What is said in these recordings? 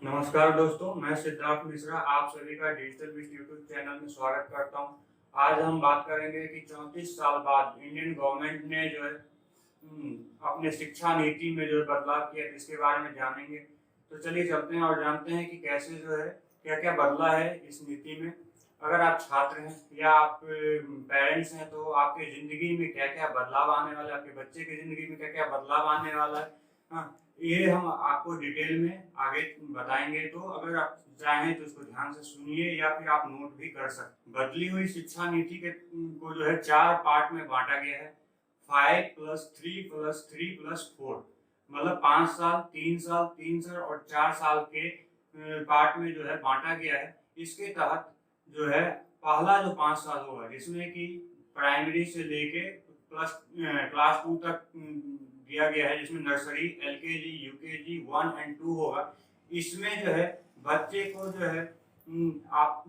नमस्कार दोस्तों, मैं सिद्धार्थ मिश्रा आप सभी का डिजिटल विश यूट्यूब चैनल में स्वागत करता हूं। आज हम बात करेंगे कि 34 साल बाद इंडियन गवर्नमेंट ने जो है अपने शिक्षा नीति में जो है बदलाव किया, इसके बारे में जानेंगे। तो चलिए चलते हैं और जानते हैं कि कैसे जो है क्या क्या बदला है इस नीति में। अगर आप छात्र हैं या आप पेरेंट्स हैं तो आपकी ज़िंदगी में क्या क्या बदलाव आने वाला है, आपके बच्चे की ज़िंदगी में क्या क्या बदलाव आने वाला है। हाँ, ये हम आपको डिटेल में आगे बताएंगे, तो अगर आप चाहें तो इसको ध्यान से सुनिए या फिर आप नोट भी कर सकते हैं। बदली हुई शिक्षा नीति के को जो है 4 पार्ट में बांटा गया है। 5+3+3+4 मतलब 5 साल, 3 साल, 3 साल और 4 साल के पार्ट में जो है बांटा गया है। इसके तहत जो है पहला जो 5 साल होगा, जिसमें कि प्राइमरी से लेके क्लास 2 तक दिया गया है, जिसमें नर्सरी, एलकेजी, यूकेजी 1 एंड 2 होगा। इसमें जो है बच्चे को जो है आप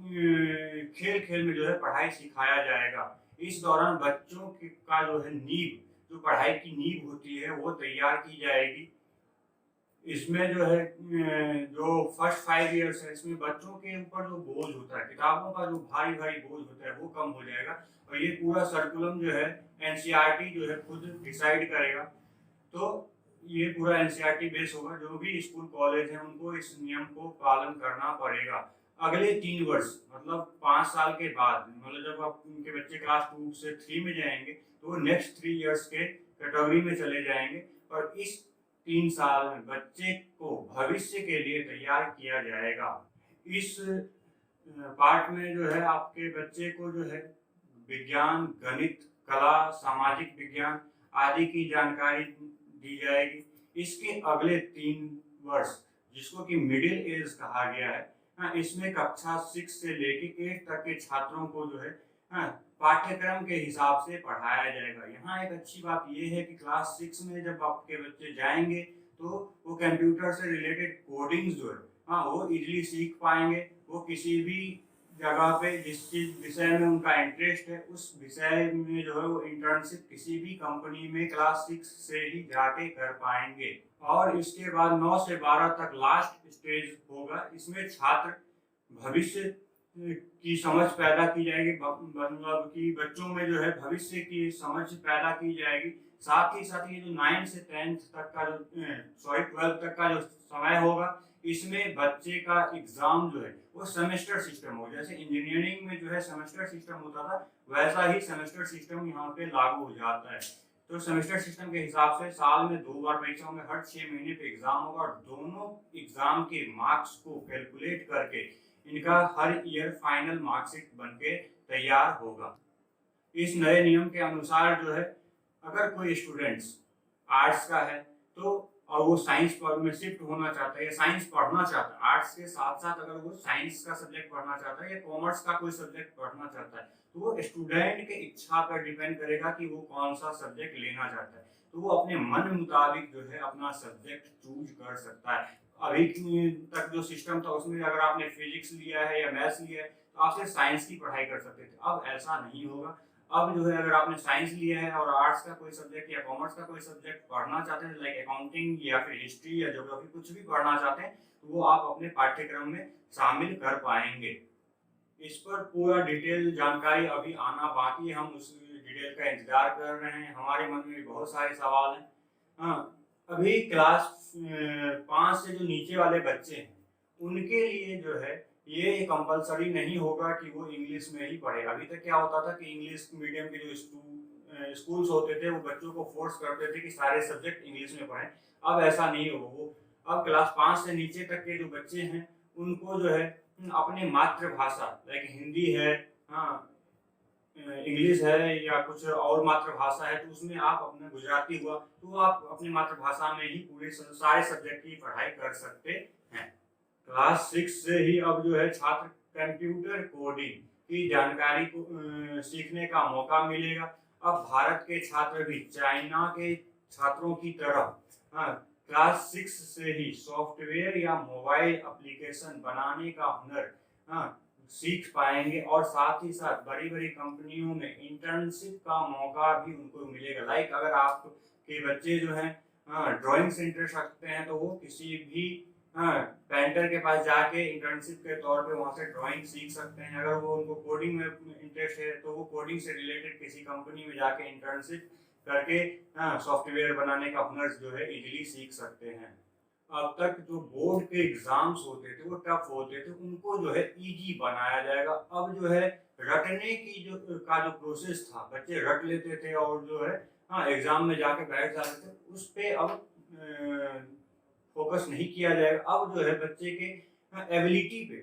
खेल खेल में जो है पढ़ाई सिखाया जाएगा। इस दौरान बच्चों का जो है नींव, जो पढ़ाई की नींव होती है वो तैयार की जाएगी। इसमें जो है जो फर्स्ट 5 इयर्स है, इसमें बच्चों के ऊपर जो बोझ होता है, किताबों का जो भारी भारी बोझ होता है वो कम हो जाएगा। और ये पूरा सर्कुलम जो है एनसीईआरटी जो है खुद डिसाइड करेगा। तो ये पूरा एनसीईआरटी बेस होगा। जो भी स्कूल कॉलेज हैं उनको इस नियम को पालन करना पड़ेगा। अगले 3 वर्ष मतलब 5 साल के बाद, मतलब जब आप उनके बच्चे क्लास 2 से 3 में जाएंगे तो वो नेक्स्ट 3 इयर्स के कैटेगरी में चले जाएंगे। और इस 3 साल में बच्चे को भविष्य के लिए तैयार किया जाएगा। इस पार्ट में जो है आपके बच्चे को जो है विज्ञान, गणित, कला, सामाजिक विज्ञान आदि की जानकारी दी जाएगी। इसके अगले 3 वर्ष, जिसको कि मिडिल एज कहा गया है, इसमें कक्षा 6 से लेके 8 तक के छात्रों को जो है पाठ्यक्रम के हिसाब से पढ़ाया जाएगा। यहाँ एक अच्छी बात यह है कि क्लास 6 में जब आपके बच्चे जाएंगे तो वो कंप्यूटर से रिलेटेड कोडिंग्स जो है वो इजीली सीख पाएंगे। वो किसी भी जगह पे जिस चीज विषय में उनका इंटरेस्ट है उस विषय में जो है वो इंटर्नशिप किसी भी कंपनी में क्लास 6 से ही जाके कर पाएंगे। और इसके बाद 9 से 12 तक लास्ट स्टेज होगा। इसमें छात्र भविष्य की समझ पैदा की जाएगी, मतलब कि बच्चों में जो है भविष्य की समझ पैदा की जाएगी। साथ ही साथ ये जो 9 से 10 तक का जो 12 तक का जो समय होगा, इसमें बच्चे का एग्जाम जो है वो सेमेस्टर सिस्टम हो। जैसे इंजीनियरिंग में जो है सेमेस्टर सिस्टम होता था, वैसा ही सेमेस्टर सिस्टम यहाँ पे लागू हो जाता है। तो सेमेस्टर सिस्टम के हिसाब से साल में 2 बार परीक्षा होंगे, हर 6 महीने पे एग्जाम होगा और दोनों एग्जाम के मार्क्स को कैलकुलेट करके इनका हर ईयर फाइनल मार्कशीट बनके तैयार होगा। इस नए नियम के अनुसार जो है अगर कोई स्टूडेंट्स आर्ट्स का है तो और वो साइंस में शिफ्ट होना चाहता है या साइंस पढ़ना चाहता है, आर्ट्स के साथ साथ अगर वो साइंस का सब्जेक्ट पढ़ना चाहता है या कॉमर्स का कोई सब्जेक्ट पढ़ना चाहता है, तो वो स्टूडेंट के इच्छा पर डिपेंड करेगा कि वो कौन सा सब्जेक्ट लेना चाहता है। तो वो अपने मन मुताबिक जो है अपना सब्जेक्ट चूज कर सकता है। अभी तक जो सिस्टम था उसमें अगर आपने फिजिक्स लिया है या मैथ्स लिया है तो आप सिर्फ साइंस की पढ़ाई कर सकते थे। अब ऐसा नहीं होगा। अब जो है अगर आपने साइंस लिया है और आर्ट्स का कोई सब्जेक्ट या कॉमर्स का कोई सब्जेक्ट पढ़ना चाहते हैं, लाइक अकाउंटिंग या फिर हिस्ट्री या ज्योग्राफी कुछ भी पढ़ना चाहते हैं, तो वो आप अपने पाठ्यक्रम में शामिल कर पाएंगे। इस पर पूरा डिटेल जानकारी अभी आना बाकी है, हम उस डिटेल का इंतजार कर रहे हैं। हमारे मन में बहुत सारे सवाल हैं। अभी क्लास 5 से जो नीचे वाले बच्चे हैं उनके लिए जो है ये कंपलसरी नहीं होगा कि वो इंग्लिश में ही पढ़े। अभी तक क्या होता था कि इंग्लिश मीडियम के जो स्कूल्स होते थे वो बच्चों को फोर्स करते थे कि सारे सब्जेक्ट इंग्लिश में पढ़ें। अब ऐसा नहीं होगा। वो अब क्लास 5 से नीचे तक के जो बच्चे हैं उनको जो है अपनी मातृभाषा, लाइक हिंदी है, इंग्लिश है या कुछ और मातृभाषा है, तो उसमें आप अपने गुजराती हुआ तो आप अपनी मातृभाषा में ही पूरे सारे सब्जेक्ट की पढ़ाई कर सकते हैं। क्लास 6 से ही अब जो है छात्र कंप्यूटर कोडिंग की जानकारी को सीखने का मौका मिलेगा। अब भारत के छात्र भी चाइना के छात्रों की तरह क्लास 6 से ही सॉफ्टवेयर या मोबाइल एप्लीकेशन बनाने का हुनर सीख पाएंगे। और साथ ही साथ बड़ी बड़ी कंपनियों में इंटर्नशिप का मौका भी उनको मिलेगा। लाइक अगर आपके बच्चे जो हैं ड्राइंग से इंटरेस्ट रखते हैं तो वो किसी भी हाँ, पेंटर के पास जाके इंटर्नशिप के तौर पे वहाँ से ड्राइंग सीख सकते हैं। अगर वो उनको कोडिंग में इंटरेस्ट है तो वो कोडिंग से रिलेटेड किसी कंपनी में जाके इंटर्नशिप करके सॉफ्टवेयर बनाने का हुनर जो है इजीली सीख सकते हैं। अब तक जो बोर्ड के एग्जाम्स होते थे वो टफ होते थे, उनको जो है इजी बनाया जाएगा। अब जो है रटने की जो प्रोसेस था, बच्चे रट लेते थे और जो है एग्जाम में जाके बैठ जाते थे, उस पे अब फोकस नहीं किया जाएगा। अब जो है बच्चे के एबिलिटी पे,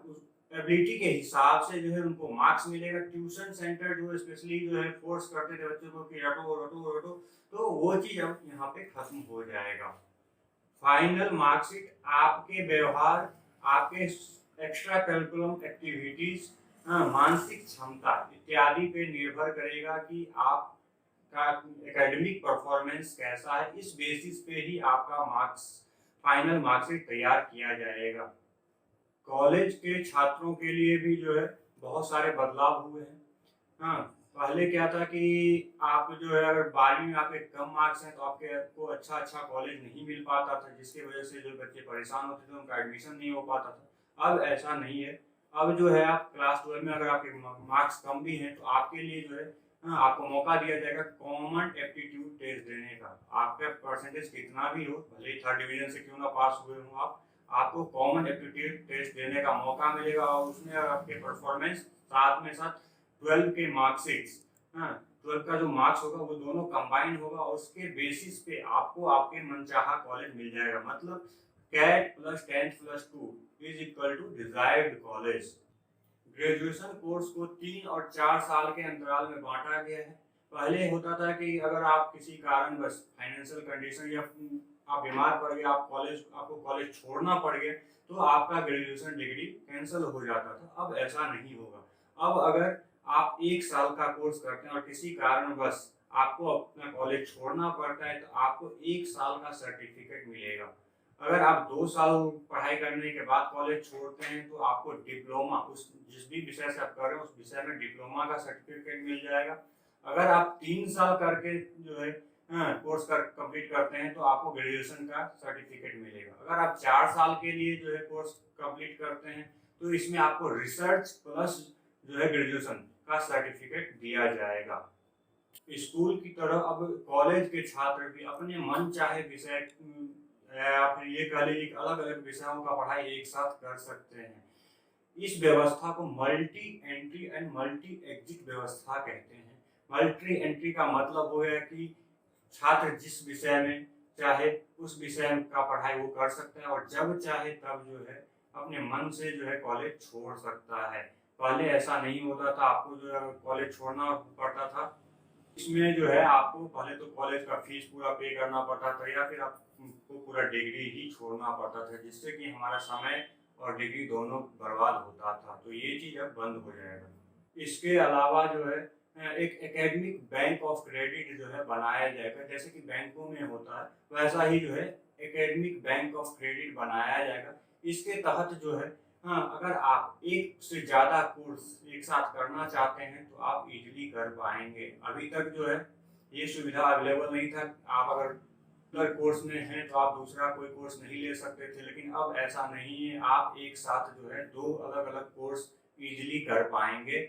उस एबिलिटी के हिसाब से जो है उनको मार्क्स मिलेगा। ट्यूशन सेंटर जो स्पेशली जो है फोर्स करते थे बच्चों को कि रटो रटो रटो, तो वो चीज़ अब यहाँ पे खत्म हो जाएगा। फाइनल मार्कशीट आपके व्यवहार, आपके एक्स्ट्रा करिकुलम एक्टिविटीज, मानसिक क्षमता इत्यादि पे निर्भर करेगा कि आप का एकेडमिक परफॉर्मेंस कैसा है। इस बेसिस पे ही आपका फाइनल मार्कशीट तैयार किया जाएगा। कॉलेज के छात्रों के लिए भी जो है बहुत सारे बदलाव हुए हैं। हाँ, पहले क्या था कि आप जो है अगर 12वीं में आपके कम मार्क्स हैं तो आपको अच्छा कॉलेज नहीं मिल पाता था, जिसकी वजह से जो बच्चे परेशान होते थे उनका एडमिशन नहीं हो पाता था। अब ऐसा नहीं है। अब जो है आप क्लास 12 में अगर आपके मार्क्स कम भी हैं तो आपके लिए जो है आपको मौका दिया जाएगा कॉमन एप्टीट्यूड टेस्ट देने का। आपका परसेंटेज कितना भी हो, भले ही 3rd डिवीजन से क्यों ना पास हुए हो आप, आपको कॉमन एप्टीट्यूड टेस्ट देने का मौका मिलेगा। और उसमें आपके परफॉर्मेंस साथ में साथ 12 के मार्कशीट्स, 12 का जो मार्क्स होगा वो दोनों कंबाइन होगा और उसके बेसिस पे आपको आपके मनचाहा कॉलेज मिल जाएगा। मतलब CAT plus 10th plus 2 is equal to desired college. Graduation course को 3 और 4 साल के अंतराल में बांटा गया है। पहले होता था कि अगर आप किसी कारणवश फाइनेंशियल कंडीशन या आप बीमार पड़ गए, आपको कॉलेज छोड़ना पड़ गया, तो आपका ग्रेजुएशन डिग्री कैंसिल हो जाता था। अब ऐसा नहीं होगा। अब अगर आप 1 साल का कोर्स करते हैं और किसी कारणवश आपको अपना कॉलेज छोड़ना पड़ता है तो आपको 1 साल का सर्टिफिकेट मिलेगा। अगर आप 2 साल पढ़ाई करने के बाद कॉलेज छोड़ते हैं तो आपको डिप्लोमा, उस जिस भी विषय से आप कर रहे हैं उस विषय में डिप्लोमा का सर्टिफिकेट मिल जाएगा। अगर आप 3 साल करके जो है कोर्स कंप्लीट करते हैं तो आपको ग्रेजुएशन का सर्टिफिकेट मिलेगा। अगर आप 4 साल के लिए जो है कोर्स कंप्लीट करते हैं तो इसमें आपको रिसर्च प्लस जो है ग्रेजुएशन का सर्टिफिकेट दिया जाएगा। स्कूल की तरह अब कॉलेज के छात्र भी अपने मन चाहे विषय या फिर ये कह लीजिए कि अलग अलग विषयों का पढ़ाई एक साथ कर सकते हैं। इस व्यवस्था को multi entry and multi exit व्यवस्था कहते हैं। मल्टी एंट्री का मतलब हो गया कि छात्र जिस विषय में चाहे उस विषय का पढ़ाई वो कर सकता है और जब चाहे तब जो है अपने मन से जो है कॉलेज छोड़ सकता है। पहले ऐसा नहीं होता था, आपको जो है कॉलेज छोड़ना पड़ता था। इसमें जो है आपको पहले तो कॉलेज का फीस पूरा पे करना पड़ता था या फिर आपको पूरा डिग्री ही छोड़ना पड़ता था, जिससे कि हमारा समय और डिग्री दोनों बर्बाद होता था। तो ये चीज़ अब बंद हो जाएगा। इसके अलावा जो है एक एकेडमिक बैंक ऑफ क्रेडिट जो है बनाया जाएगा। जैसे कि बैंकों में होता है वैसा ही जो है एकेडमिक बैंक ऑफ क्रेडिट बनाया जाएगा। इसके तहत जो है अगर आप एक से ज़्यादा कोर्स एक साथ करना चाहते हैं तो आप इजीली कर पाएंगे। अभी तक जो है ये सुविधा अवेलेबल नहीं था। आप अगर कोर्स में हैं तो आप दूसरा कोई कोर्स नहीं ले सकते थे, लेकिन अब ऐसा नहीं है। आप एक साथ जो है 2 अलग अलग कोर्स इजीली कर पाएंगे।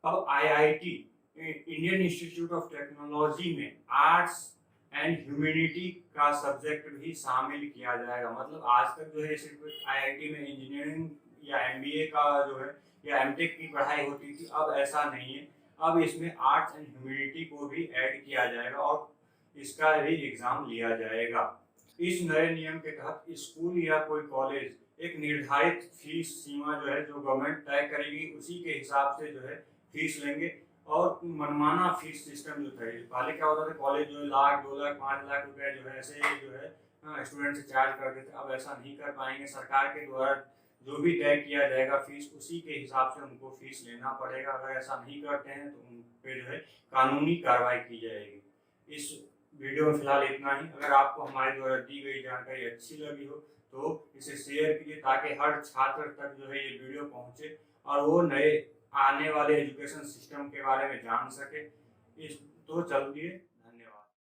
अब IIT Indian institute of technology में आर्ट्स एंड ह्यूमैनिटी का सब्जेक्ट भी शामिल किया जाएगा। मतलब आज तक जो है सिर्फ आईआईटी में इंजीनियरिंग या एमबीए का जो है या एमटेक की पढ़ाई होती थी, अब ऐसा नहीं है। अब इसमें आर्ट्स एंड ह्यूमैनिटी को भी ऐड किया जाएगा और इसका भी एग्जाम लिया जाएगा। इस नए नियम के तहत स्कूल या कोई कॉलेज एक निर्धारित फीस सीमा जो है जो गवर्नमेंट तय करेगी उसी के हिसाब से जो है फीस लेंगे। और मनमाना फीस सिस्टम जो था, पहले क्या होता था कॉलेज जो 1 लाख 2 लाख 5 लाख रुपए जो है ऐसे जो है स्टूडेंट से चार्ज करते थे। अब ऐसा नहीं कर पाएंगे। सरकार के द्वारा जो भी तय किया जाएगा फीस, उसी के हिसाब से उनको फीस लेना पड़ेगा। अगर ऐसा नहीं करते हैं तो उन पे जो है कानूनी कार्रवाई की जाएगी। इस वीडियो में फिलहाल इतना ही। अगर आपको हमारे द्वारा दी गई जानकारी अच्छी लगी हो तो इसे शेयर कीजिए ताकि हर छात्र तक जो है ये वीडियो पहुंचे और वो नए आने वाले एजुकेशन सिस्टम के बारे में जान सके। तो चलिए